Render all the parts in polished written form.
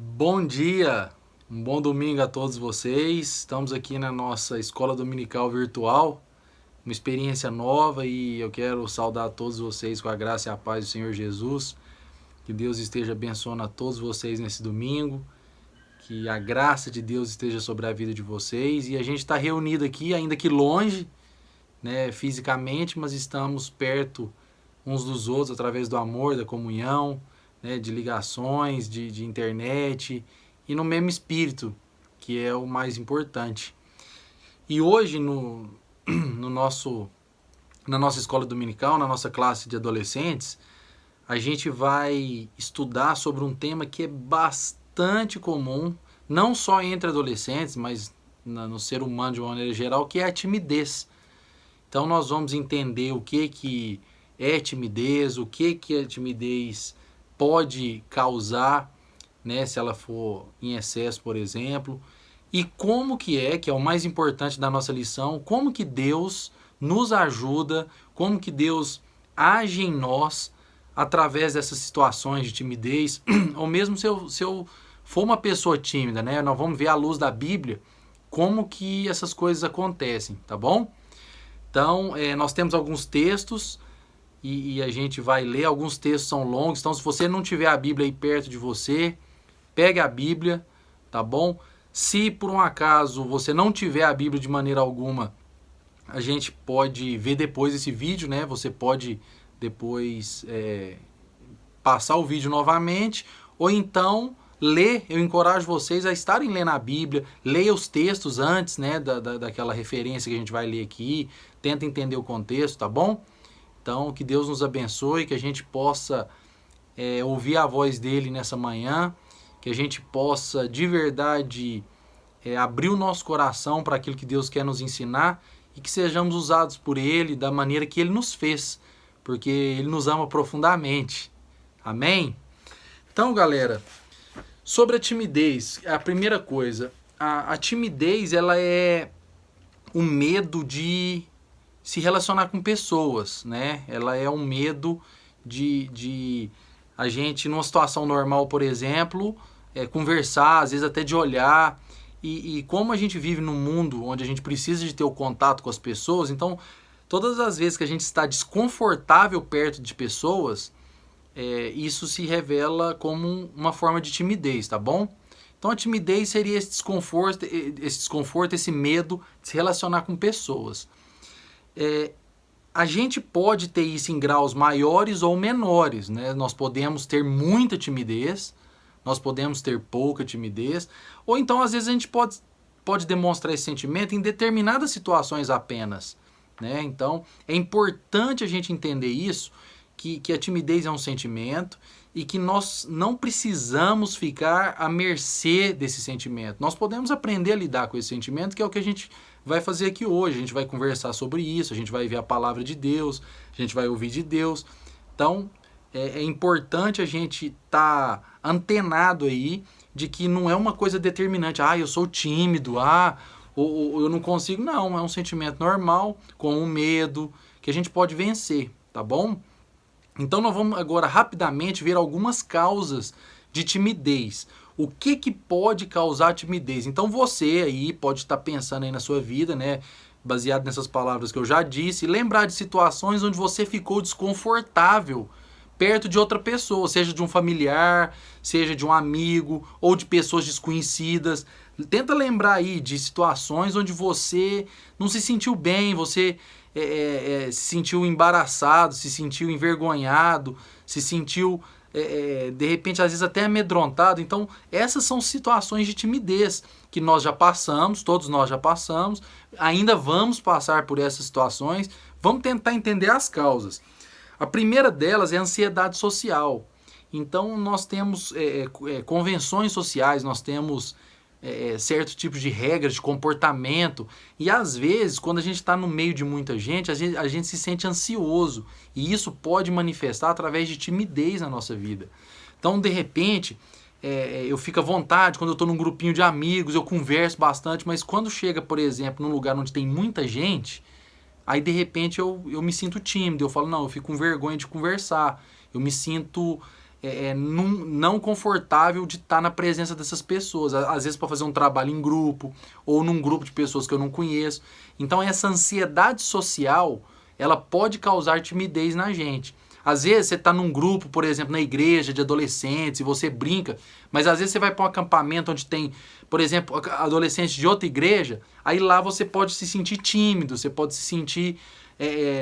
Bom dia, um bom domingo a todos vocês. Estamos aqui na nossa escola dominical virtual, uma experiência nova e eu quero saudar a todos vocês com a graça e a paz do Senhor Jesus. Que Deus esteja abençoando a todos vocês nesse domingo, que a graça de Deus esteja sobre a vida de vocês e a gente está reunido aqui, ainda que longe, né, fisicamente, mas estamos perto uns dos outros através do amor, da comunhão, né, de ligações, de internet e no mesmo espírito, que é o mais importante. E hoje no nosso, na nossa escola dominical, na nossa classe de adolescentes, a gente vai estudar sobre um tema que é bastante comum, não só entre adolescentes, mas no ser humano de uma maneira geral, que é a timidez. Então nós vamos entender o que é timidez, o que a timidez pode causar, né, se ela for em excesso, por exemplo, e como que é o mais importante da nossa lição, como que Deus nos ajuda, como que Deus age em nós através dessas situações de timidez, ou mesmo se eu for uma pessoa tímida, né, nós vamos ver à luz da Bíblia como que essas coisas acontecem, tá bom? Então, nós temos alguns textos e a gente vai ler. Alguns textos são longos, então se você não tiver a Bíblia aí perto de você, pegue a Bíblia, tá bom? Se por um acaso você não tiver a Bíblia de maneira alguma, a gente pode ver depois esse vídeo, né? Você pode depois passar o vídeo novamente, ou então ler. Eu encorajo vocês a estarem lendo a Bíblia, leia os textos antes, né, daquela referência que a gente vai ler aqui, tenta entender o contexto, tá bom? Então, que Deus nos abençoe, que a gente possa ouvir a voz dele nessa manhã, que a gente possa de verdade abrir o nosso coração para aquilo que Deus quer nos ensinar e que sejamos usados por ele da maneira que ele nos fez, porque ele nos ama profundamente. Amém? Então, galera, sobre a timidez, a primeira coisa, a timidez ela é o medo de se relacionar com pessoas, né? Ela é um medo de a gente, numa situação normal, por exemplo, conversar, às vezes até de olhar. E como a gente vive num mundo onde a gente precisa de ter o contato com as pessoas, então todas as vezes que a gente está desconfortável perto de pessoas, isso se revela como uma forma de timidez, tá bom? Então a timidez seria esse desconforto, esse medo de se relacionar com pessoas. A gente pode ter isso em graus maiores ou menores, né? Nós podemos ter muita timidez, nós podemos ter pouca timidez, ou então às vezes a gente pode demonstrar esse sentimento em determinadas situações apenas, né? Então é importante a gente entender isso, que a timidez é um sentimento e que nós não precisamos ficar à mercê desse sentimento. Nós podemos aprender a lidar com esse sentimento, que é o que a gente vai fazer aqui hoje. A gente vai conversar sobre isso, a gente vai ver a palavra de Deus, a gente vai ouvir de Deus. Então, é importante a gente estar antenado aí de que não é uma coisa determinante. Eu sou tímido, ou eu não consigo. Não, é um sentimento normal, com um medo, que a gente pode vencer, tá bom? Então nós vamos agora rapidamente ver algumas causas de timidez. O que pode causar timidez? Então você aí pode estar pensando aí na sua vida, né, baseado nessas palavras que eu já disse, e lembrar de situações onde você ficou desconfortável perto de outra pessoa, seja de um familiar, seja de um amigo ou de pessoas desconhecidas. Tenta lembrar aí de situações onde você não se sentiu bem, você se sentiu embaraçado, se sentiu envergonhado, se sentiu, de repente, às vezes até amedrontado. Então, essas são situações de timidez que nós já passamos, todos nós já passamos, ainda vamos passar por essas situações. Vamos tentar entender as causas. A primeira delas é a ansiedade social. Então, nós temos convenções sociais, nós temos certos tipos de regras de comportamento, e às vezes quando a gente está no meio de muita gente, a gente se sente ansioso, e isso pode manifestar através de timidez na nossa vida. Então de repente eu fico à vontade quando eu estou num grupinho de amigos, eu converso bastante, mas quando chega, por exemplo, num lugar onde tem muita gente, aí de repente eu me sinto tímido, eu falo, não, eu fico com vergonha de conversar, eu me sinto não confortável de estar na presença dessas pessoas. Às vezes para fazer um trabalho em grupo, ou num grupo de pessoas que eu não conheço. Então essa ansiedade social, ela pode causar timidez na gente. Às vezes você está num grupo, por exemplo, na igreja de adolescentes, e você brinca, mas às vezes você vai para um acampamento onde tem, por exemplo, adolescentes de outra igreja, aí lá você pode se sentir tímido, você pode se sentir,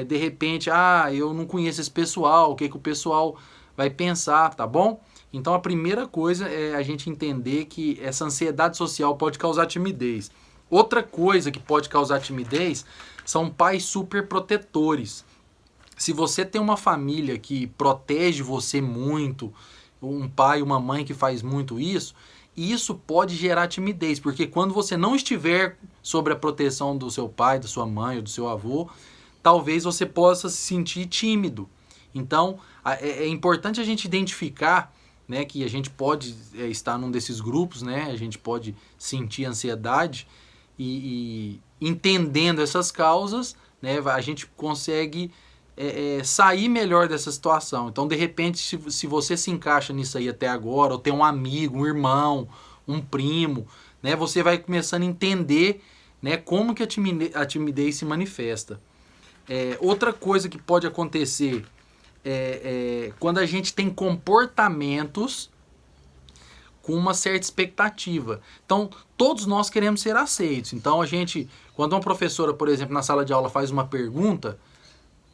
de repente, eu não conheço esse pessoal, o que o pessoal vai pensar, tá bom? Então a primeira coisa é a gente entender que essa ansiedade social pode causar timidez. Outra coisa que pode causar timidez são pais super protetores. Se você tem uma família que protege você muito, um pai, uma mãe que faz muito isso pode gerar timidez, porque quando você não estiver sob a proteção do seu pai, da sua mãe ou do seu avô, talvez você possa se sentir tímido. Então, é importante a gente identificar, né, que a gente pode estar num desses grupos, né, a gente pode sentir ansiedade e entendendo essas causas, né, a gente consegue sair melhor dessa situação. Então, de repente, se você se encaixa nisso aí até agora, ou tem um amigo, um irmão, um primo, né, você vai começando a entender, né, como que a timidez se manifesta. Outra coisa que pode acontecer quando a gente tem comportamentos com uma certa expectativa. Então, todos nós queremos ser aceitos. Então, quando uma professora, por exemplo, na sala de aula faz uma pergunta,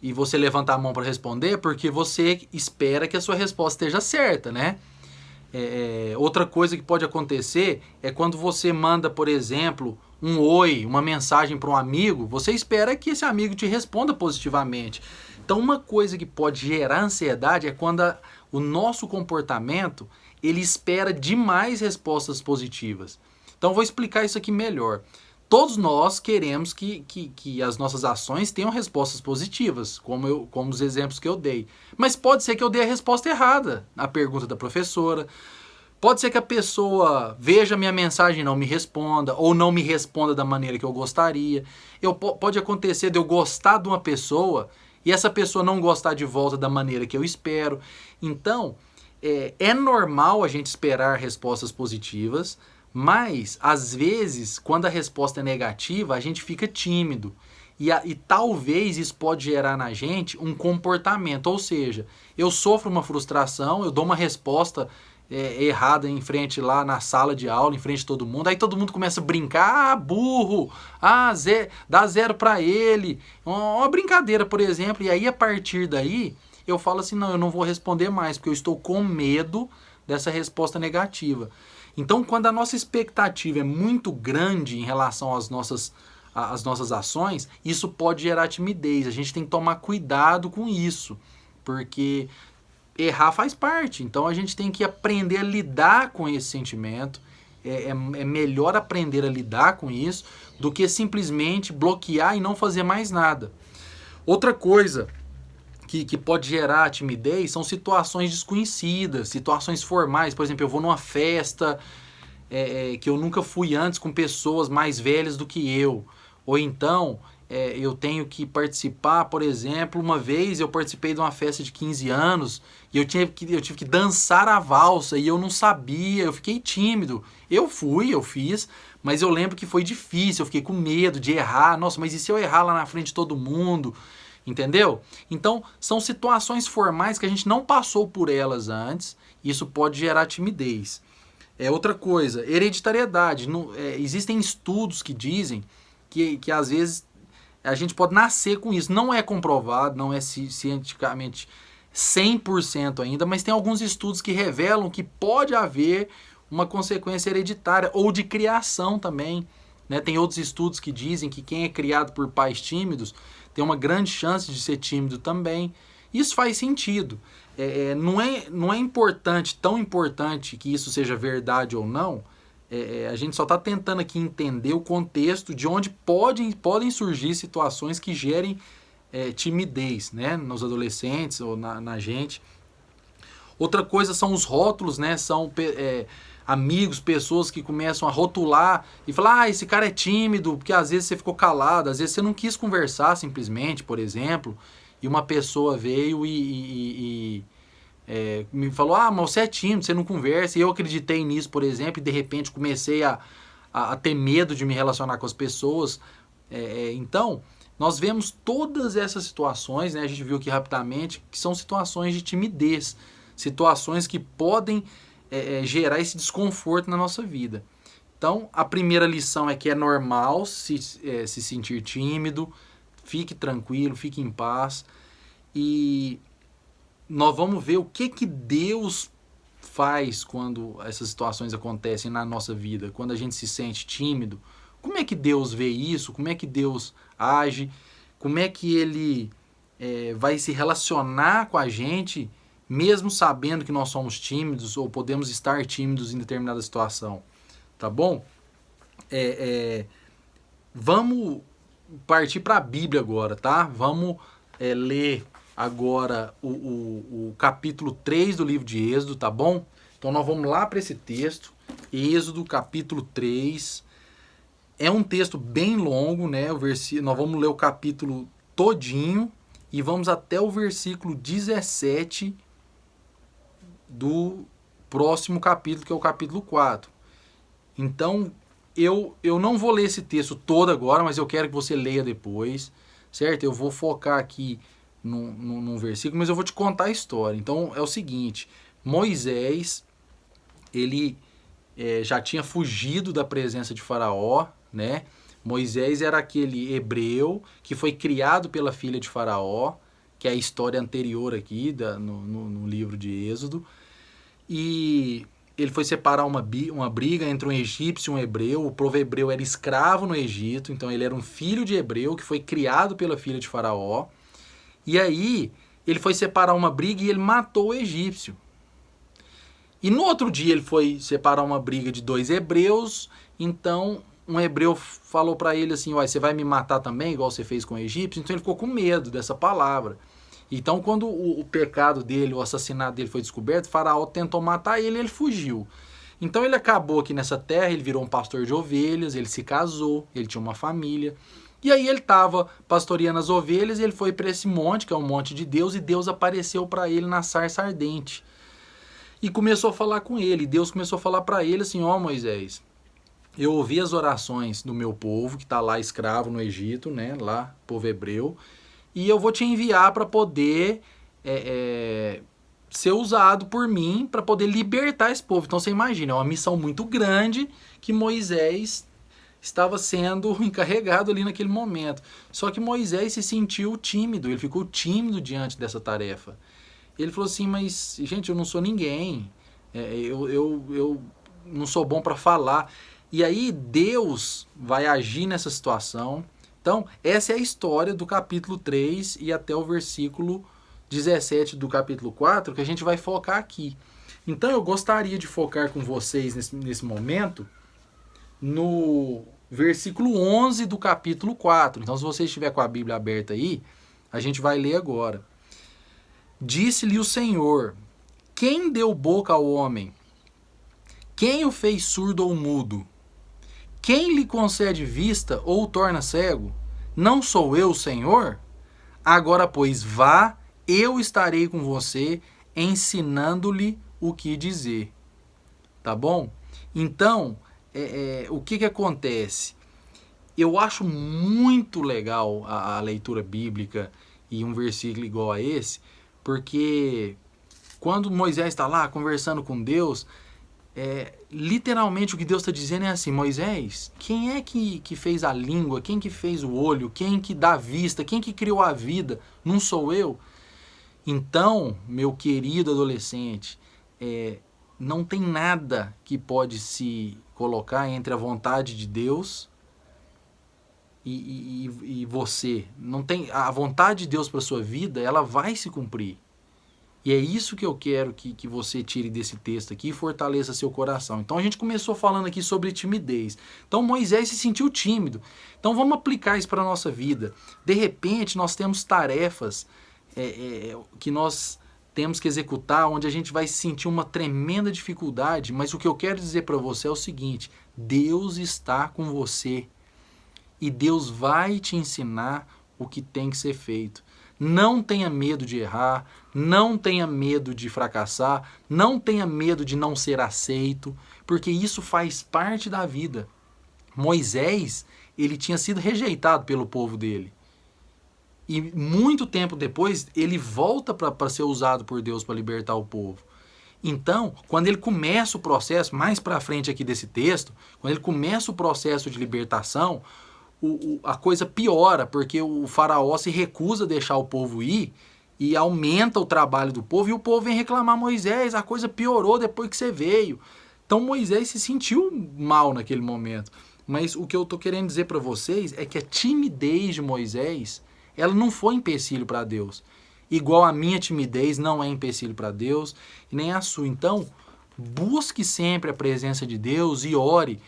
e você levanta a mão para responder, porque você espera que a sua resposta esteja certa, né? Outra coisa que pode acontecer é quando você manda, por exemplo, um oi, uma mensagem para um amigo, você espera que esse amigo te responda positivamente. Então, uma coisa que pode gerar ansiedade é quando o nosso comportamento ele espera demais respostas positivas. Então, vou explicar isso aqui melhor. Todos nós queremos que as nossas ações tenham respostas positivas, como os exemplos que eu dei. Mas pode ser que eu dê a resposta errada na pergunta da professora. Pode ser que a pessoa veja minha mensagem e não me responda, ou não me responda da maneira que eu gostaria. Pode acontecer de eu gostar de uma pessoa e essa pessoa não gostar de volta da maneira que eu espero. Então, é normal a gente esperar respostas positivas, mas, às vezes, quando a resposta é negativa, a gente fica tímido. E talvez isso pode gerar na gente um comportamento. Ou seja, eu sofro uma frustração, eu dou uma resposta errada em frente lá na sala de aula, em frente de todo mundo. Aí todo mundo começa a brincar, burro, dá 0 para ele. Uma brincadeira, por exemplo. E aí, a partir daí, eu falo assim, não, eu não vou responder mais, porque eu estou com medo dessa resposta negativa. Então, quando a nossa expectativa é muito grande em relação às nossas ações, isso pode gerar timidez. A gente tem que tomar cuidado com isso, porque errar faz parte. Então, a gente tem que aprender a lidar com esse sentimento. É melhor aprender a lidar com isso do que simplesmente bloquear e não fazer mais nada. Outra coisa que pode gerar timidez são situações desconhecidas, situações formais. Por exemplo, eu vou numa festa que eu nunca fui antes com pessoas mais velhas do que eu. Ou então, eu tenho que participar, por exemplo, uma vez eu participei de uma festa de 15 anos e eu tive que dançar a valsa e eu não sabia, eu fiquei tímido. Eu fiz, mas eu lembro que foi difícil, eu fiquei com medo de errar. Nossa, mas e se eu errar lá na frente de todo mundo? Entendeu? Então, são situações formais que a gente não passou por elas antes, e isso pode gerar timidez. Outra coisa, hereditariedade. Existem estudos que dizem que às vezes a gente pode nascer com isso. Não é comprovado, não é cientificamente 100% ainda, mas tem alguns estudos que revelam que pode haver uma consequência hereditária ou de criação também. Né? Tem outros estudos que dizem que quem é criado por pais tímidos tem uma grande chance de ser tímido também. Isso faz sentido. Não é importante, tão importante que isso seja verdade ou não. A gente só está tentando aqui entender o contexto de onde podem surgir situações que gerem timidez, né? Nos adolescentes ou na gente. Outra coisa são os rótulos, né? São amigos, pessoas que começam a rotular e falar, esse cara é tímido, porque às vezes você ficou calado, às vezes você não quis conversar simplesmente, por exemplo, e uma pessoa veio e me falou, mas você é tímido, você não conversa. E eu acreditei nisso, por exemplo, e de repente comecei a ter medo de me relacionar com as pessoas. Então, nós vemos todas essas situações, né, a gente viu aqui rapidamente, que são situações de timidez, situações que podem gerar esse desconforto na nossa vida. Então, a primeira lição é que é normal se sentir tímido, fique tranquilo, fique em paz. E nós vamos ver o que Deus faz quando essas situações acontecem na nossa vida, quando a gente se sente tímido. Como é que Deus vê isso? Como é que Deus age? Como é que Ele vai se relacionar com a gente, mesmo sabendo que nós somos tímidos ou podemos estar tímidos em determinada situação? Tá bom? Vamos partir para a Bíblia agora, tá? Vamos ler agora o capítulo 3 do livro de Êxodo, tá bom? Então nós vamos lá para esse texto, Êxodo capítulo 3. É um texto bem longo, né? Nós vamos ler o capítulo todinho e vamos até o versículo 17 do próximo capítulo, que é o capítulo 4. Então, eu não vou ler esse texto todo agora, mas eu quero que você leia depois, certo? Eu vou focar aqui num versículo, mas eu vou te contar a história. Então, é o seguinte, Moisés, ele já tinha fugido da presença de Faraó, né? Moisés era aquele hebreu que foi criado pela filha de Faraó, que é a história anterior aqui no livro de Êxodo. E ele foi separar uma briga entre um egípcio e um hebreu. O povo hebreu era escravo no Egito, então ele era um filho de hebreu que foi criado pela filha de Faraó. E aí ele foi separar uma briga e ele matou o egípcio. E no outro dia ele foi separar uma briga de dois hebreus, então um hebreu falou para ele assim, você vai me matar também, igual você fez com o egípcio? Então ele ficou com medo dessa palavra. Então quando o pecado dele, o assassinato dele foi descoberto, Faraó tentou matar ele e ele fugiu. Então ele acabou aqui nessa terra, ele virou um pastor de ovelhas, ele se casou, ele tinha uma família. E aí ele estava pastoreando as ovelhas e ele foi para esse monte, que é um monte de Deus, e Deus apareceu para ele na sarça ardente. E começou a falar com ele. Deus começou a falar para ele assim, Moisés, eu ouvi as orações do meu povo, que está lá escravo no Egito, né, lá, povo hebreu, e eu vou te enviar para poder ser usado por mim, para poder libertar esse povo. Então você imagina, é uma missão muito grande que Moisés estava sendo encarregado ali naquele momento. Só que Moisés se sentiu tímido, ele ficou tímido diante dessa tarefa. Ele falou assim, mas gente, eu não sou ninguém, eu não sou bom para falar. E aí Deus vai agir nessa situação. Então, essa é a história do capítulo 3 e até o versículo 17 do capítulo 4, que a gente vai focar aqui. Então, eu gostaria de focar com vocês nesse momento no versículo 11 do capítulo 4. Então, se você estiver com a Bíblia aberta aí, a gente vai ler agora. Disse-lhe o Senhor, quem deu boca ao homem? Quem o fez surdo ou mudo? Quem lhe concede vista ou o torna cego? Não sou eu, Senhor? Agora, pois, vá, eu estarei com você, ensinando-lhe o que dizer. Tá bom? Então, o que acontece? Eu acho muito legal a leitura bíblica e um versículo igual a esse, porque quando Moisés está lá conversando com Deus, literalmente o que Deus está dizendo é assim, Moisés, quem é que fez a língua, quem que fez o olho, quem que dá vista, quem que criou a vida, não sou eu? Então, meu querido adolescente, não tem nada que pode se colocar entre a vontade de Deus e você. Não tem, a vontade de Deus para sua vida, ela vai se cumprir. E é isso que eu quero que você tire desse texto aqui e fortaleça seu coração. Então a gente começou falando aqui sobre timidez. Então Moisés se sentiu tímido. Então vamos aplicar isso para a nossa vida. De repente nós temos tarefas que nós temos que executar, onde a gente vai sentir uma tremenda dificuldade. Mas o que eu quero dizer para você é o seguinte, Deus está com você. E Deus vai te ensinar o que tem que ser feito. Não tenha medo de errar, não tenha medo de fracassar, não tenha medo de não ser aceito, porque isso faz parte da vida. Moisés, ele tinha sido rejeitado pelo povo dele. E muito tempo depois, ele volta para ser usado por Deus para libertar o povo. Então, quando ele começa o processo, mais para frente aqui desse texto, quando ele começa o processo de libertação, a coisa piora, porque o faraó se recusa a deixar o povo ir e aumenta o trabalho do povo, e o povo vem reclamar: Moisés, a coisa piorou depois que você veio. Então Moisés se sentiu mal naquele momento. Mas o que eu estou querendo dizer para vocês é que a timidez de Moisés, ela não foi empecilho para Deus. Igual a minha timidez não é empecilho para Deus, e nem a sua. Então, busque sempre a presença de Deus e ore,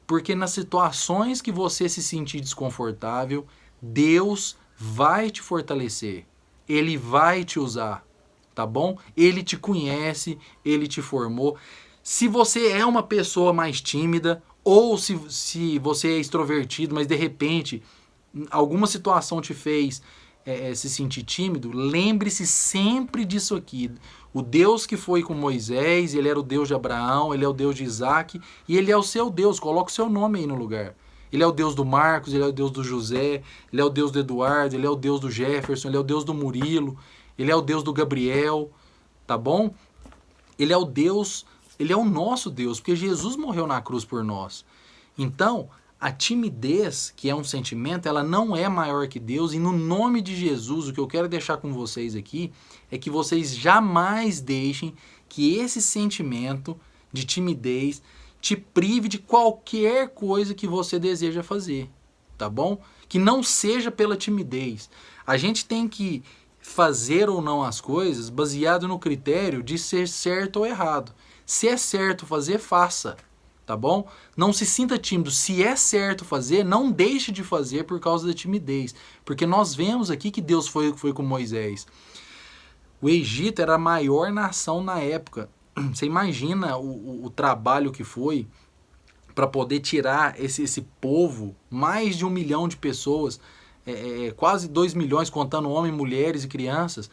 porque nas situações que você se sentir desconfortável, Deus vai te fortalecer. Ele vai te usar, tá bom? Ele te conhece, ele te formou. Se você é uma pessoa mais tímida, ou se você é extrovertido, mas de repente alguma situação te fez se sentir tímido, lembre-se sempre disso aqui. O Deus que foi com Moisés, ele era o Deus de Abraão, ele é o Deus de Isaac, e ele é o seu Deus. Coloca o seu nome aí no lugar. Ele é o Deus do Marcos, ele é o Deus do José, ele é o Deus do Eduardo, ele é o Deus do Jefferson, ele é o Deus do Murilo, ele é o Deus do Gabriel, tá bom? Ele é o Deus, ele é o nosso Deus, porque Jesus morreu na cruz por nós. Então, a timidez, que é um sentimento, ela não é maior que Deus, e no nome de Jesus, o que eu quero deixar com vocês aqui é que vocês jamais deixem que esse sentimento de timidez te prive de qualquer coisa que você deseja fazer, tá bom? Que não seja pela timidez. A gente tem que fazer ou não as coisas baseado no critério de ser certo ou errado. Se é certo fazer, faça. Tá bom? Não se sinta tímido. Se é certo fazer, não deixe de fazer por causa da timidez. Porque nós vemos aqui que Deus foi com Moisés. O Egito era a maior nação na época. Você imagina o trabalho que foi para poder tirar esse povo, mais de 1 milhão de pessoas, quase 2 milhões, contando homens, mulheres e crianças,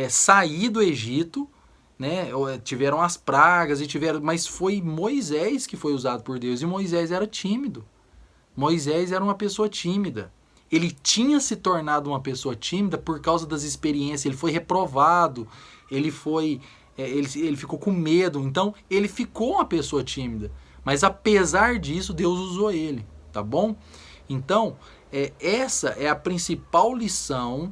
sair do Egito, né? Tiveram as pragas, mas foi Moisés que foi usado por Deus, e Moisés era tímido. Moisés era uma pessoa tímida. Ele tinha se tornado uma pessoa tímida por causa das experiências. Ele foi reprovado, ele ficou com medo, então ele ficou uma pessoa tímida. Mas apesar disso, Deus usou ele, tá bom? Então, essa é a principal lição.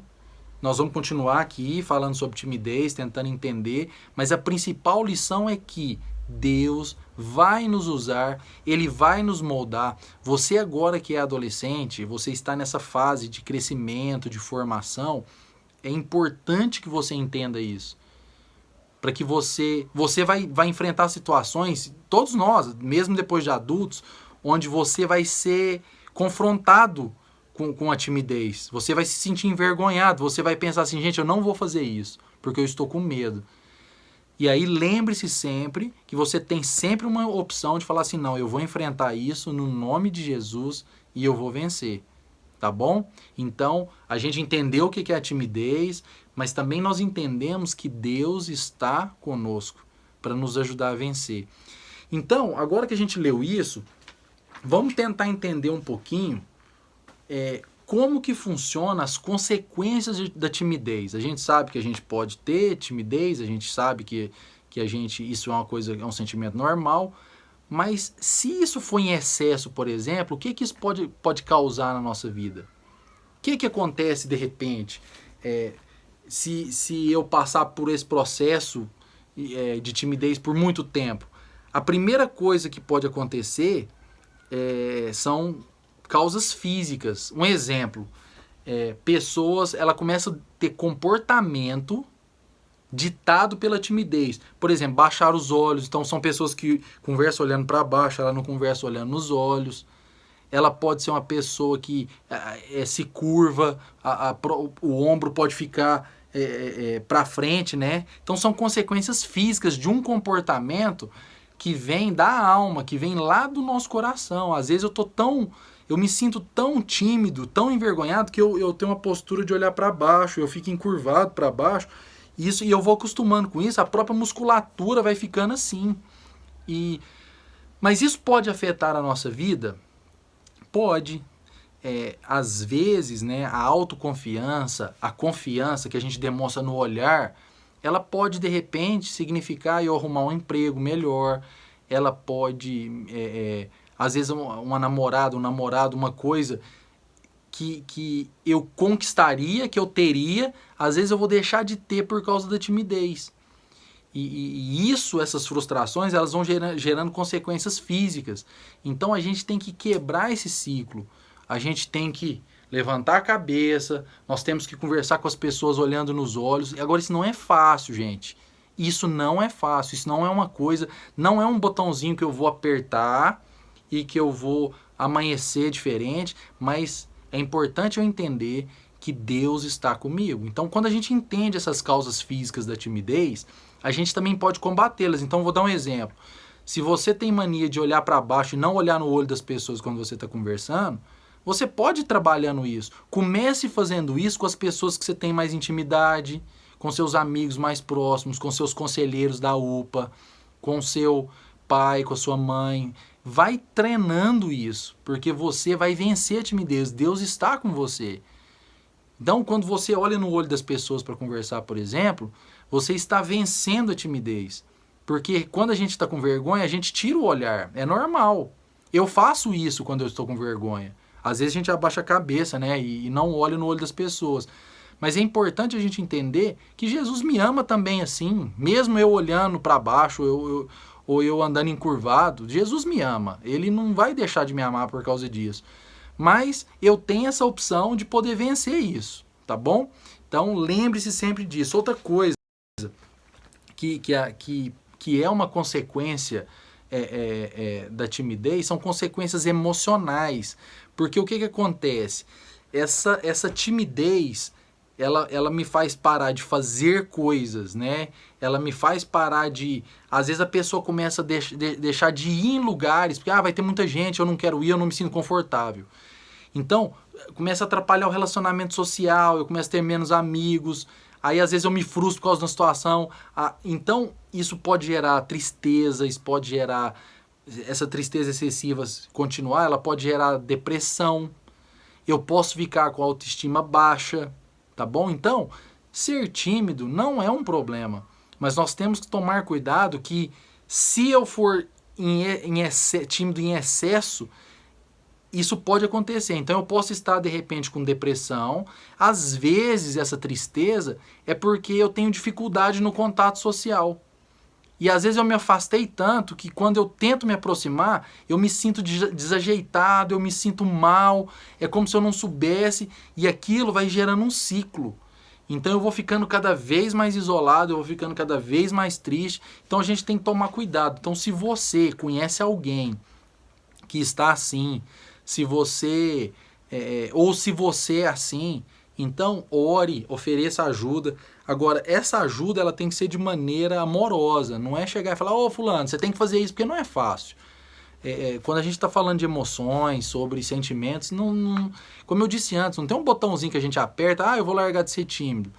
Nós vamos continuar aqui falando sobre timidez, tentando entender, mas a principal lição é que Deus vai nos usar, Ele vai nos moldar. Você agora que é adolescente, você está nessa fase de crescimento, de formação, é importante que você entenda isso. Para que você vai enfrentar situações, todos nós, mesmo depois de adultos, onde você vai ser confrontado com a timidez. Você vai se sentir envergonhado, você vai pensar assim: gente, eu não vou fazer isso, porque eu estou com medo. E aí lembre-se sempre que você tem sempre uma opção de falar assim: não, eu vou enfrentar isso no nome de Jesus e eu vou vencer. Tá bom? Então, a gente entendeu o que é a timidez, mas também nós entendemos que Deus está conosco para nos ajudar a vencer. Então, agora que a gente leu isso, vamos tentar entender um pouquinho como que funciona as consequências da timidez. A gente sabe que a gente pode ter timidez, a gente sabe que isso é uma coisa, é um sentimento normal, mas se isso for em excesso, por exemplo, o que isso pode causar na nossa vida? O que acontece de repente se eu passar por esse processo de timidez por muito tempo? A primeira coisa que pode acontecer são causas físicas. Um exemplo, pessoas, ela começa a ter comportamento ditado pela timidez. Por exemplo, baixar os olhos. Então são pessoas que conversam olhando para baixo, ela não conversa olhando nos olhos. Ela pode ser uma pessoa que se curva, o ombro pode ficar para frente, né? Então são consequências físicas de um comportamento que vem da alma, que vem lá do nosso coração. Às vezes eu eu me sinto tão tímido, tão envergonhado, que eu tenho uma postura de olhar para baixo, eu fico encurvado para baixo, e eu vou acostumando com isso, a própria musculatura vai ficando assim. Mas isso pode afetar a nossa vida? Pode. Às vezes, né, a autoconfiança, a confiança que a gente demonstra no olhar, ela pode de repente significar eu arrumar um emprego melhor, ela pode, às vezes uma namorada, um namorado, uma coisa que eu conquistaria, que eu teria, às vezes eu vou deixar de ter por causa da timidez. E essas frustrações, elas vão gerando consequências físicas. Então a gente tem que quebrar esse ciclo. A gente tem que levantar a cabeça, nós temos que conversar com as pessoas olhando nos olhos. Agora, isso não é fácil, gente. Isso não é fácil, isso não é uma coisa, não é um botãozinho que eu vou apertar e que eu vou amanhecer diferente, mas é importante eu entender que Deus está comigo. Então, quando a gente entende essas causas físicas da timidez, a gente também pode combatê-las. Então, vou dar um exemplo. Se você tem mania de olhar para baixo e não olhar no olho das pessoas quando você está conversando, você pode ir trabalhando isso. Comece fazendo isso com as pessoas que você tem mais intimidade, com seus amigos mais próximos, com seus conselheiros da UPA, com seu pai, com a sua mãe. Vai treinando isso, porque você vai vencer a timidez. Deus está com você. Então, quando você olha no olho das pessoas para conversar, por exemplo, você está vencendo a timidez. Porque quando a gente está com vergonha, a gente tira o olhar. É normal. Eu faço isso quando eu estou com vergonha. Às vezes a gente abaixa a cabeça, né, e não olha no olho das pessoas. Mas é importante a gente entender que Jesus me ama também assim. Mesmo eu olhando para baixo ou eu andando encurvado, Jesus me ama. Ele não vai deixar de me amar por causa disso. Mas eu tenho essa opção de poder vencer isso, tá bom? Então lembre-se sempre disso. Outra coisa que é uma consequência da timidez são consequências emocionais. Porque o que acontece? Essa timidez, ela me faz parar de fazer coisas, né? Ela me faz parar de... Às vezes a pessoa começa a deixar de ir em lugares, porque vai ter muita gente, eu não quero ir, eu não me sinto confortável. Então, começa a atrapalhar o relacionamento social, eu começo a ter menos amigos, aí às vezes eu me frustro por causa da situação. Então, isso pode gerar tristeza, isso pode gerar... Essa tristeza excessiva continuar, ela pode gerar depressão. Eu posso ficar com a autoestima baixa, tá bom? Então, ser tímido não é um problema, mas nós temos que tomar cuidado que se eu for tímido em excesso, isso pode acontecer. Então eu posso estar de repente com depressão. Às vezes essa tristeza é porque eu tenho dificuldade no contato social. E às vezes eu me afastei tanto que quando eu tento me aproximar, eu me sinto desajeitado, eu me sinto mal, é como se eu não soubesse, e aquilo vai gerando um ciclo. Então eu vou ficando cada vez mais isolado, eu vou ficando cada vez mais triste. Então a gente tem que tomar cuidado. Então se você conhece alguém que está assim, se você ou se você é assim, então ore, ofereça ajuda. Agora, essa ajuda ela tem que ser de maneira amorosa, não é chegar e falar, ô fulano, você tem que fazer isso, porque não é fácil. Quando a gente está falando de emoções, sobre sentimentos, como eu disse antes, não tem um botãozinho que a gente aperta, eu vou largar de ser tímido.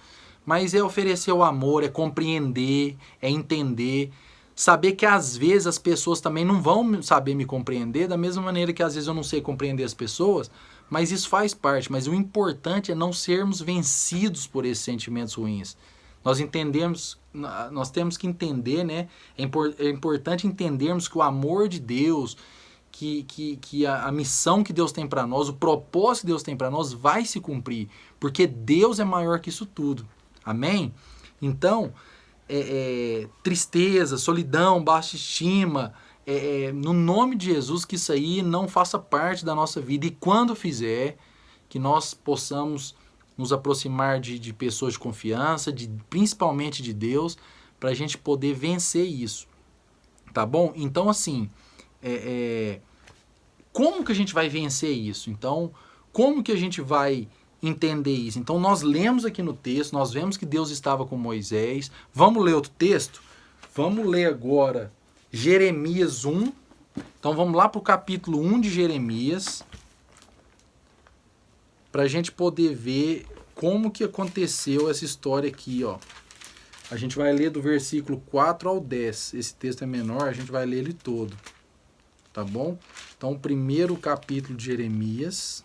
Mas é oferecer o amor, é compreender, é entender, saber que às vezes as pessoas também não vão saber me compreender, da mesma maneira que às vezes eu não sei compreender as pessoas, mas isso faz parte. Mas o importante é não sermos vencidos por esses sentimentos ruins. Nós temos que entender, né? É importante entendermos que o amor de Deus, que a missão que Deus tem para nós, o propósito que Deus tem para nós vai se cumprir, porque Deus é maior que isso tudo. Amém? Então, tristeza, solidão, baixa estima, no nome de Jesus, que isso aí não faça parte da nossa vida. E quando fizer, que nós possamos nos aproximar de pessoas de confiança, principalmente de Deus, para a gente poder vencer isso. Tá bom? Então, assim, como que a gente vai vencer isso? Então, como que a gente vai entender isso? Então, nós lemos aqui no texto, nós vemos que Deus estava com Moisés. Vamos ler outro texto? Vamos ler agora Jeremias 1. Então, vamos lá para o capítulo 1 de Jeremias. para a gente poder ver como que aconteceu essa história aqui, ó. A gente vai ler do versículo 4 ao 10. Esse texto é menor, a gente vai ler ele todo. Tá bom? Então, o primeiro capítulo de Jeremias,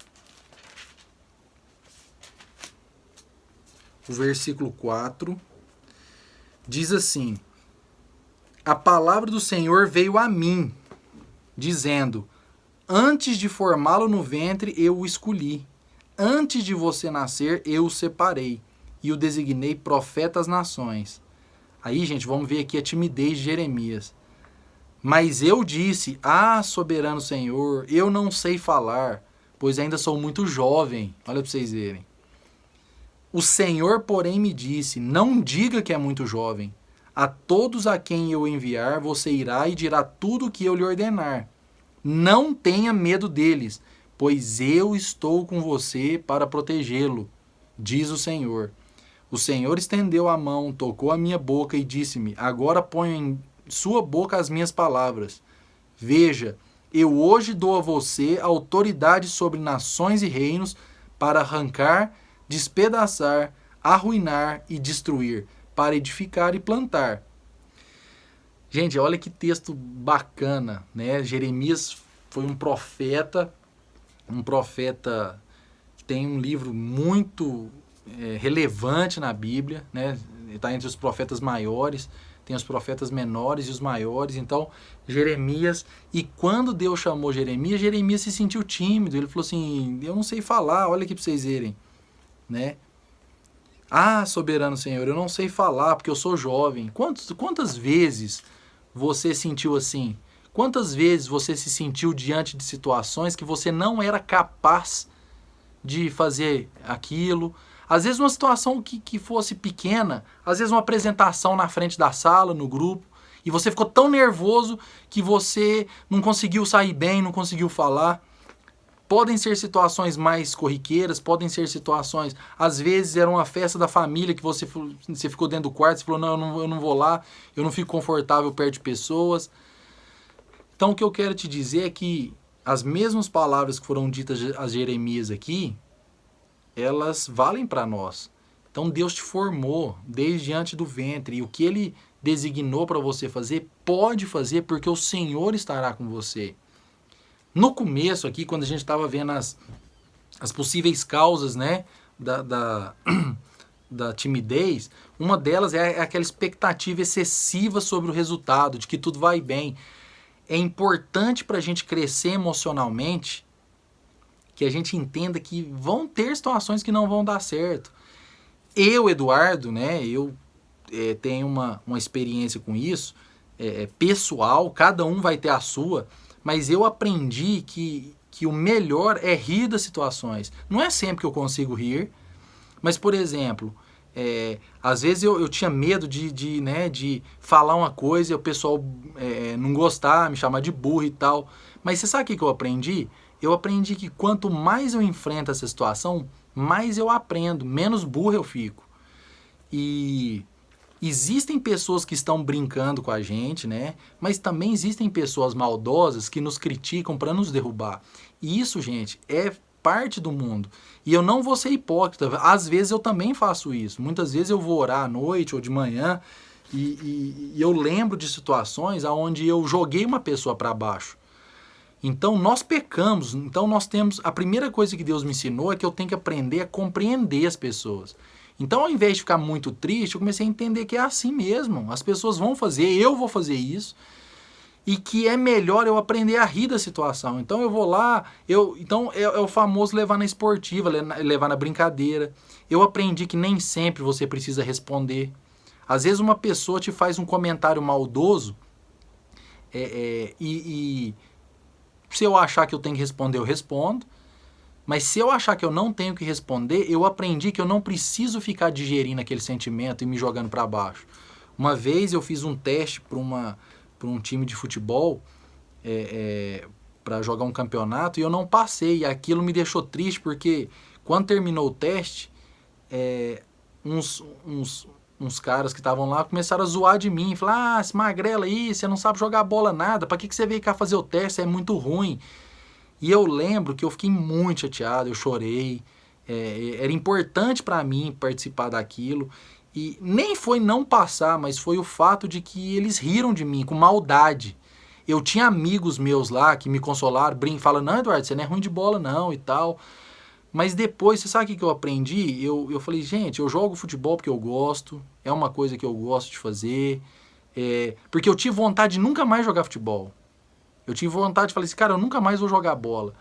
o versículo 4, diz assim: a palavra do Senhor veio a mim, dizendo: antes de formá-lo no ventre, eu o escolhi. Antes de você nascer, eu o separei e o designei profeta às nações. Aí, gente, vamos ver aqui a timidez de Jeremias. Mas eu disse: ah, soberano Senhor, eu não sei falar, pois ainda sou muito jovem. Olha para vocês verem. O Senhor, porém, me disse: não diga que é muito jovem. A todos a quem eu enviar, você irá e dirá tudo o que eu lhe ordenar. Não tenha medo deles, pois eu estou com você para protegê-lo, diz o Senhor. O Senhor estendeu a mão, tocou a minha boca e disse-me: agora ponho em sua boca as minhas palavras. Veja, eu hoje dou a você autoridade sobre nações e reinos para arrancar, despedaçar, arruinar e destruir, para edificar e plantar. Gente, olha que texto bacana, né? Jeremias foi um profeta que tem um livro muito relevante na Bíblia, né? Está entre os profetas maiores, tem os profetas menores e os maiores. Então, Jeremias, e quando Deus chamou Jeremias, Jeremias se sentiu tímido. Ele falou assim: eu não sei falar, olha aqui para vocês verem, né? Ah, soberano Senhor, eu não sei falar porque eu sou jovem. Quantas vezes você sentiu assim? Quantas vezes você se sentiu diante de situações que você não era capaz de fazer aquilo? Às vezes uma situação que fosse pequena, às vezes uma apresentação na frente da sala, no grupo, e você ficou tão nervoso que você não conseguiu sair bem, não conseguiu falar. Podem ser situações mais corriqueiras, podem ser situações... Às vezes era uma festa da família que você ficou dentro do quarto e falou: não, eu não vou lá, eu não fico confortável perto de pessoas. Então o que eu quero te dizer é que as mesmas palavras que foram ditas a Jeremias aqui, elas valem para nós. Então Deus te formou desde antes do ventre, e o que Ele designou para você fazer, pode fazer, porque o Senhor estará com você. No começo aqui, quando a gente estava vendo as possíveis causas, né, da timidez, uma delas é aquela expectativa excessiva sobre o resultado, de que tudo vai bem. É importante para a gente crescer emocionalmente que a gente entenda que vão ter situações que não vão dar certo. Eu, Eduardo, né, eu tenho uma experiência com isso, pessoal, cada um vai ter a sua, mas eu aprendi que o melhor é rir das situações. Não é sempre que eu consigo rir, mas, por exemplo, às vezes eu tinha medo de falar uma coisa e o pessoal não gostar, me chamar de burro e tal. Mas você sabe o que eu aprendi? Eu aprendi que quanto mais eu enfrento essa situação, mais eu aprendo, menos burro eu fico. E existem pessoas que estão brincando com a gente, né? Mas também existem pessoas maldosas que nos criticam para nos derrubar. E isso, gente, é parte do mundo. E eu não vou ser hipócrita. Às vezes eu também faço isso. Muitas vezes eu vou orar à noite ou de manhã e eu lembro de situações onde eu joguei uma pessoa para baixo. Então nós pecamos. Então nós temos... A primeira coisa que Deus me ensinou é que eu tenho que aprender a compreender as pessoas. Então, ao invés de ficar muito triste, eu comecei a entender que é assim mesmo. As pessoas vão fazer, eu vou fazer isso. E que é melhor eu aprender a rir da situação. Então, eu vou lá... Então, é o famoso levar na esportiva, levar na brincadeira. Eu aprendi que nem sempre você precisa responder. Às vezes, uma pessoa te faz um comentário maldoso e se eu achar que eu tenho que responder, eu respondo. Mas se eu achar que eu não tenho que responder, eu aprendi que eu não preciso ficar digerindo aquele sentimento e me jogando para baixo. Uma vez eu fiz um teste para um time de futebol, para jogar um campeonato, e eu não passei. E aquilo me deixou triste, porque quando terminou o teste, uns caras que estavam lá começaram a zoar de mim. Falaram: ah, esse magrelo aí, você não sabe jogar bola nada, para que você veio cá fazer o teste? É muito ruim. E eu lembro que eu fiquei muito chateado, eu chorei, Era importante para mim participar daquilo. E nem foi não passar, mas foi o fato de que eles riram de mim com maldade. Eu tinha amigos meus lá que me consolaram, falam, não, Eduardo, você não é ruim de bola não e tal. Mas depois, você sabe o que eu aprendi? Eu falei, gente, eu jogo futebol porque eu gosto, é uma coisa que eu gosto de fazer, porque eu tive vontade de nunca mais jogar futebol. Eu tive vontade de falar assim, cara, eu nunca mais vou jogar bola.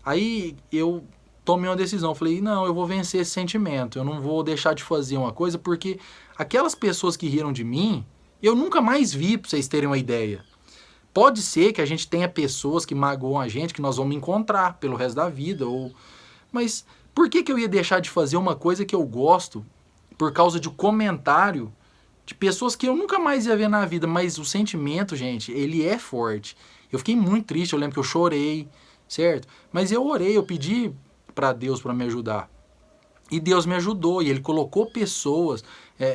Aí eu tomei uma decisão, falei, não, eu vou vencer esse sentimento, eu não vou deixar de fazer uma coisa, porque aquelas pessoas que riram de mim, eu nunca mais vi, pra vocês terem uma ideia. Pode ser que a gente tenha pessoas que magoam a gente, que nós vamos encontrar pelo resto da vida, mas por que eu ia deixar de fazer uma coisa que eu gosto por causa de um comentário de pessoas que eu nunca mais ia ver na vida? Mas o sentimento, gente, ele é forte. Eu fiquei muito triste, eu lembro que eu chorei, certo? Mas eu orei, eu pedi para Deus para me ajudar. E Deus me ajudou, e Ele colocou pessoas,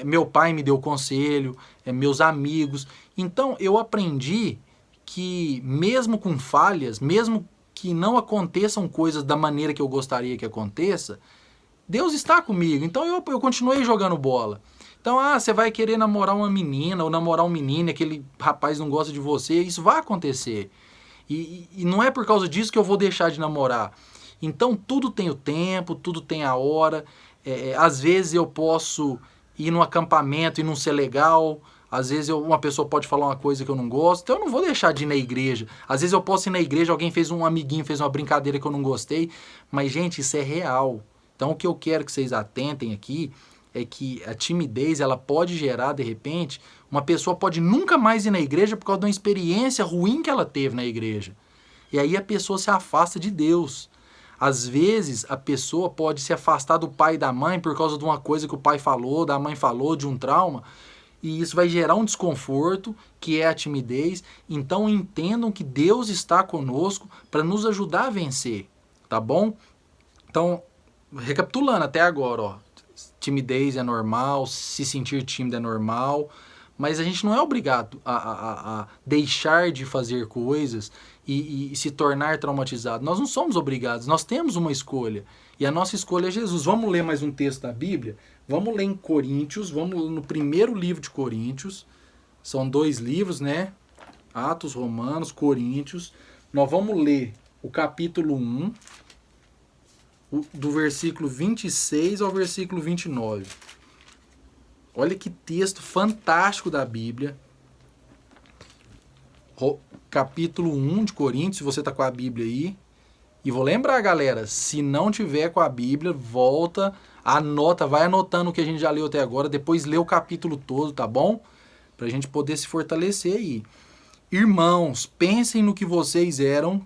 meu pai me deu conselho, meus amigos. Então eu aprendi que mesmo com falhas, mesmo que não aconteçam coisas da maneira que eu gostaria que aconteça, Deus está comigo. Então eu continuei jogando bola. Então, você vai querer namorar uma menina ou namorar um menino e aquele rapaz não gosta de você, isso vai acontecer. E não é por causa disso que eu vou deixar de namorar. Então tudo tem o tempo, tudo tem a hora. Às vezes eu posso ir num acampamento e não ser legal. Às vezes uma pessoa pode falar uma coisa que eu não gosto. Então eu não vou deixar de ir na igreja. Às vezes eu posso ir na igreja, um amiguinho fez uma brincadeira que eu não gostei. Mas, gente, isso é real. Então o que eu quero que vocês atentem aqui é que a timidez, ela pode gerar, de repente, uma pessoa pode nunca mais ir na igreja por causa de uma experiência ruim que ela teve na igreja. E aí a pessoa se afasta de Deus. Às vezes, a pessoa pode se afastar do pai e da mãe por causa de uma coisa que o pai falou, da mãe falou, de um trauma. E isso vai gerar um desconforto, que é a timidez. Então, entendam que Deus está conosco para nos ajudar a vencer. Tá bom? Então, recapitulando até agora, ó. Timidez é normal, se sentir tímido é normal, mas a gente não é obrigado a deixar de fazer coisas e se tornar traumatizado. Nós não somos obrigados, nós temos uma escolha. E a nossa escolha é Jesus. Vamos ler mais um texto da Bíblia? Vamos ler em Coríntios, vamos no primeiro livro de Coríntios. São 2 livros, né? Atos, Romanos, Coríntios. Nós vamos ler o capítulo 1, do versículo 26 ao versículo 29. Olha que texto fantástico da Bíblia. Capítulo 1 de Coríntios, se você está com a Bíblia aí. E vou lembrar, galera, se não tiver com a Bíblia, volta, anota, vai anotando o que a gente já leu até agora, depois lê o capítulo todo, tá bom? Pra gente poder se fortalecer aí. Irmãos, pensem no que vocês eram,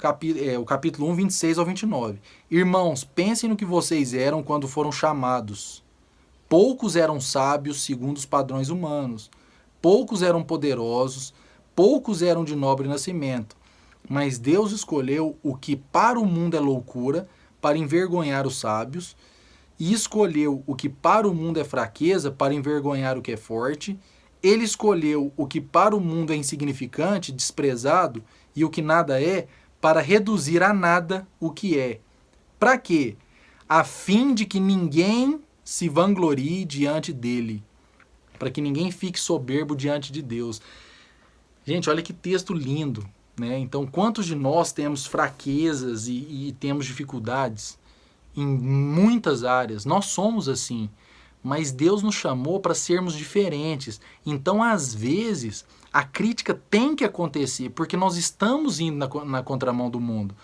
o capítulo 1, 26 ao 29. Irmãos, pensem no que vocês eram quando foram chamados. Poucos eram sábios segundo os padrões humanos. Poucos eram poderosos. Poucos eram de nobre nascimento. Mas Deus escolheu o que para o mundo é loucura, para envergonhar os sábios. E escolheu o que para o mundo é fraqueza, para envergonhar o que é forte. Ele escolheu o que para o mundo é insignificante, desprezado, e o que nada é, para reduzir a nada o que é. Para quê? A fim de que ninguém se vanglorie diante dele. Para que ninguém fique soberbo diante de Deus. Gente, olha que texto lindo, né? Então, quantos de nós temos fraquezas e temos dificuldades em muitas áreas? Nós somos assim. Mas Deus nos chamou para sermos diferentes. Então, às vezes, a crítica tem que acontecer, porque nós estamos indo na contramão do mundo.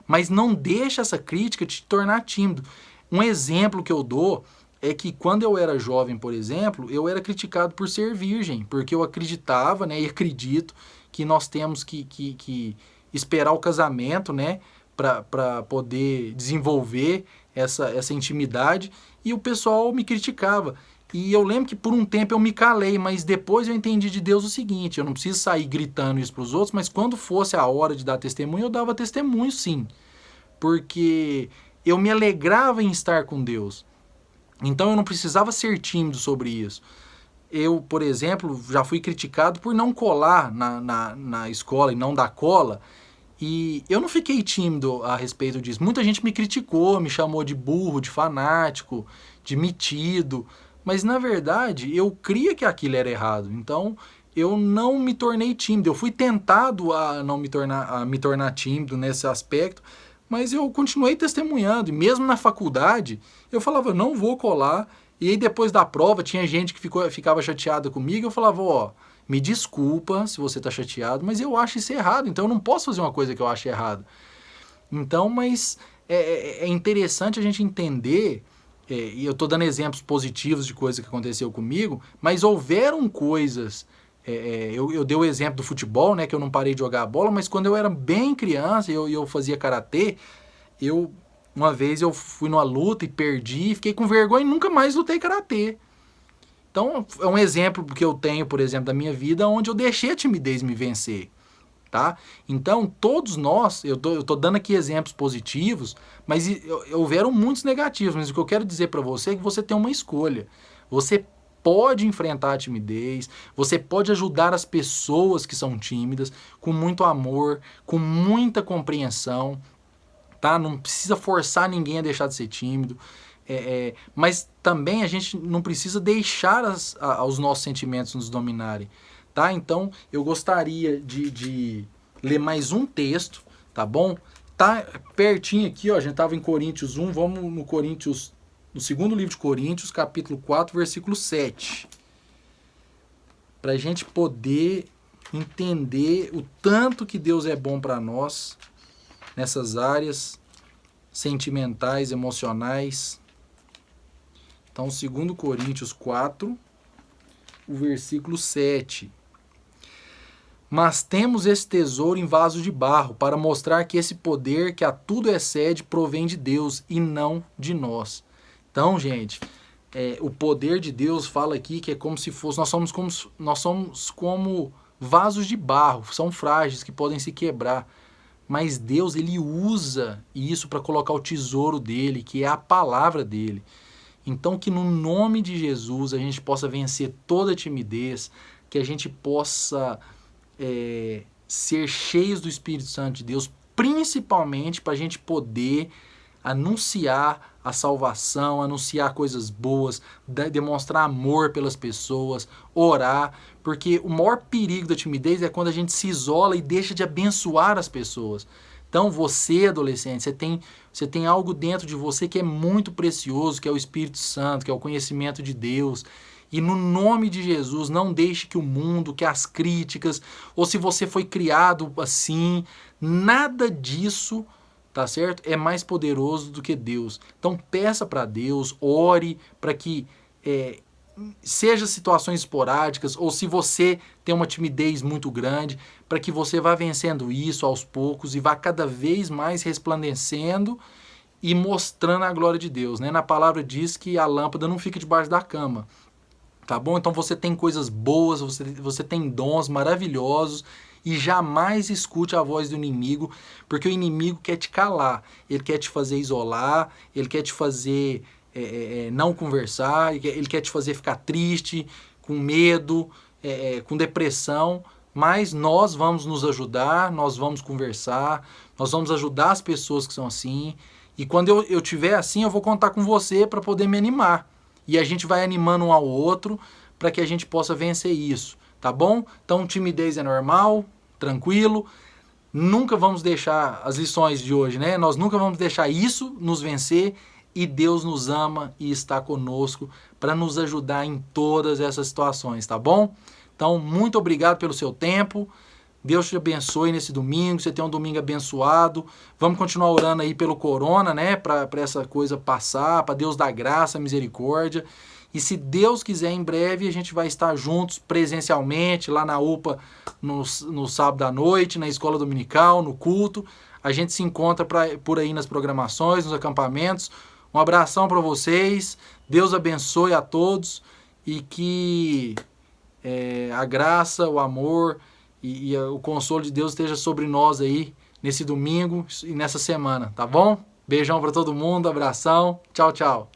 Mas não deixa essa crítica te tornar tímido. Um exemplo que eu dou é que quando eu era jovem, por exemplo, eu era criticado por ser virgem, porque eu acreditava, né, e acredito que nós temos que esperar o casamento, né, para poder desenvolver essa intimidade, e o pessoal me criticava. E eu lembro que por um tempo eu me calei, mas depois eu entendi de Deus o seguinte: eu não preciso sair gritando isso para os outros, mas quando fosse a hora de dar testemunho, eu dava testemunho sim. Porque eu me alegrava em estar com Deus. Então eu não precisava ser tímido sobre isso. Eu, por exemplo, já fui criticado por não colar na escola e não dar cola. E eu não fiquei tímido a respeito disso. Muita gente me criticou, me chamou de burro, de fanático, de metido. Mas, na verdade, eu cria que aquilo era errado. Então, eu não me tornei tímido. Eu fui tentado a não me tornar tímido nesse aspecto, mas eu continuei testemunhando. E mesmo na faculdade, eu falava, não vou colar. E aí, depois da prova, tinha gente que ficava chateada comigo. Eu falava, ó, me desculpa se você tá chateado, mas eu acho isso errado. Então, eu não posso fazer uma coisa que eu acho errado. Então, mas é interessante a gente entender... e eu estou dando exemplos positivos de coisas que aconteceu comigo, mas houveram coisas, eu dei o exemplo do futebol, né, que eu não parei de jogar bola, mas quando eu era bem criança e eu fazia karatê, uma vez eu fui numa luta e perdi, fiquei com vergonha e nunca mais lutei karatê. Então é um exemplo que eu tenho, por exemplo, da minha vida, onde eu deixei a timidez me vencer. Tá? Então, todos nós, eu tô dando aqui exemplos positivos, mas houveram muitos negativos, mas o que eu quero dizer para você é que você tem uma escolha. Você pode enfrentar a timidez, você pode ajudar as pessoas que são tímidas com muito amor, com muita compreensão, tá? Não precisa forçar ninguém a deixar de ser tímido, mas também a gente não precisa deixar os nossos sentimentos nos dominarem. Tá? Então, eu gostaria de ler mais um texto, tá bom? Tá pertinho aqui, ó, a gente estava em Coríntios 1, vamos no segundo livro de Coríntios, capítulo 4, versículo 7. Para a gente poder entender o tanto que Deus é bom para nós nessas áreas sentimentais, emocionais. Então, 2 Coríntios 4, o versículo 7. Mas temos esse tesouro em vaso de barro, para mostrar que esse poder que a tudo excede provém de Deus e não de nós. Então, gente, o poder de Deus fala aqui que é como se fosse, nós somos como vasos de barro, são frágeis, que podem se quebrar. Mas Deus, ele usa isso para colocar o tesouro dele, que é a palavra dele. Então, que no nome de Jesus a gente possa vencer toda a timidez, que a gente possa ser cheios do Espírito Santo de Deus, principalmente para a gente poder anunciar a salvação, anunciar coisas boas, demonstrar amor pelas pessoas, orar, porque o maior perigo da timidez é quando a gente se isola e deixa de abençoar as pessoas. Então você, adolescente, você tem algo dentro de você que é muito precioso, que é o Espírito Santo, que é o conhecimento de Deus. E no nome de Jesus, não deixe que o mundo, que as críticas, ou se você foi criado assim, nada disso, tá certo? É mais poderoso do que Deus. Então peça para Deus, ore para que seja situações esporádicas, ou se você tem uma timidez muito grande, para que você vá vencendo isso aos poucos e vá cada vez mais resplandecendo e mostrando a glória de Deus, né? Na palavra diz que a lâmpada não fica debaixo da cama, tá bom? Então você tem coisas boas, você tem dons maravilhosos e jamais escute a voz do inimigo, porque o inimigo quer te calar, ele quer te fazer isolar, ele quer te fazer não conversar, ele quer te fazer ficar triste, com medo, com depressão, mas nós vamos nos ajudar, nós vamos conversar, nós vamos ajudar as pessoas que são assim, e quando eu tiver assim, eu vou contar com você para poder me animar, e a gente vai animando um ao outro para que a gente possa vencer isso, tá bom? Então timidez é normal, tranquilo, nunca vamos deixar as lições de hoje, né? Nós nunca vamos deixar isso nos vencer, e Deus nos ama e está conosco para nos ajudar em todas essas situações, tá bom? Então, muito obrigado pelo seu tempo. Deus te abençoe nesse domingo, você tenha um domingo abençoado. Vamos continuar orando aí pelo corona, né? Para essa coisa passar, para Deus dar graça, misericórdia. E se Deus quiser, em breve a gente vai estar juntos presencialmente, lá na UPA, no sábado à noite, na escola dominical, no culto. A gente se encontra por aí nas programações, nos acampamentos. Um abração para vocês, Deus abençoe a todos e que a graça, o amor e o consolo de Deus esteja sobre nós aí nesse domingo e nessa semana, tá bom? Beijão para todo mundo, abração, tchau, tchau.